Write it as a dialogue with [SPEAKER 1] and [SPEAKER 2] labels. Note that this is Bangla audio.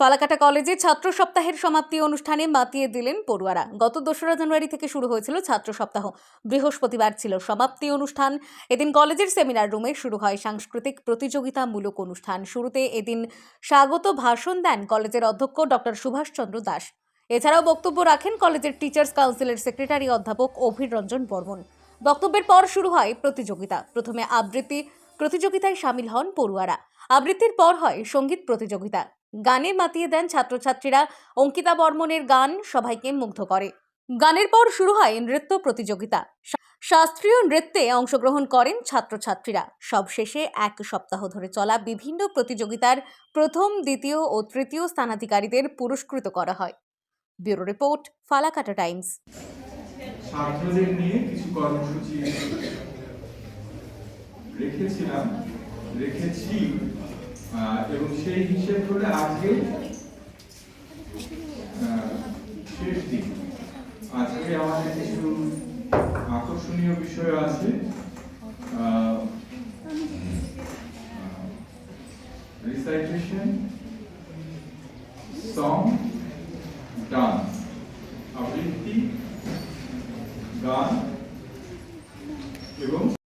[SPEAKER 1] ফালাকাটা কলেজে ছাত্র সপ্তাহের সমাপ্তি অনুষ্ঠানে মাতিয়ে দিলেন পড়ুয়ারা। গত 2রা জানুয়ারি থেকে শুরু হয়েছিল ছাত্র সপ্তাহ। বৃহস্পতিবার ছিল সমাপ্তি অনুষ্ঠান। এদিন কলেজের সেমিনার রুমে শুরু হয় সাংস্কৃতিক প্রতিযোগিতামূলক অনুষ্ঠান। শুরুতে এদিন স্বাগত ভাষণ দেন কলেজের অধ্যক্ষ ডক্টর সুভাষচন্দ্র দাস। এছাড়াও বক্তব্য রাখেন কলেজের টিচার্স কাউন্সিলের সেক্রেটারি অধ্যাপক অভির রঞ্জন বর্মন। বক্তব্যের পর শুরু হয় প্রতিযোগিতা। প্রথমে আবৃত্তি প্রতিযোগিতায় সামিল হন পড়ুয়ারা। আবৃত্তির পর হয় সঙ্গীত প্রতিযোগিতা। গানে মাতিয়ে দেন ছাত্রছাত্রীরা। অঙ্কিতা বর্মনের গান সবাইকে মুগ্ধ করে। গানের পর শুরু হয় নৃত্য প্রতিযোগিতা। শাস্ত্রীয় নৃত্যে অংশগ্রহণ করেন ছাত্রছাত্রীরা। সবশেষে এক সপ্তাহ ধরে চলা বিভিন্ন প্রতিযোগিতার প্রথম, দ্বিতীয় ও তৃতীয় স্থানাধিকারীদের পুরস্কৃত করা হয়। Bureau report, Falakata Times.
[SPEAKER 2] ছাত্রদের নিয়ে কিছু কর্মসূচি রেখেছি এবং সেই হিসেব করে আজকে শেষ দিন। আজকে আমাদের কিছু আকর্ষণীয় বিষয় আছে। রিসাইটেশন, সং, ডান্স, আবৃত্তি, গান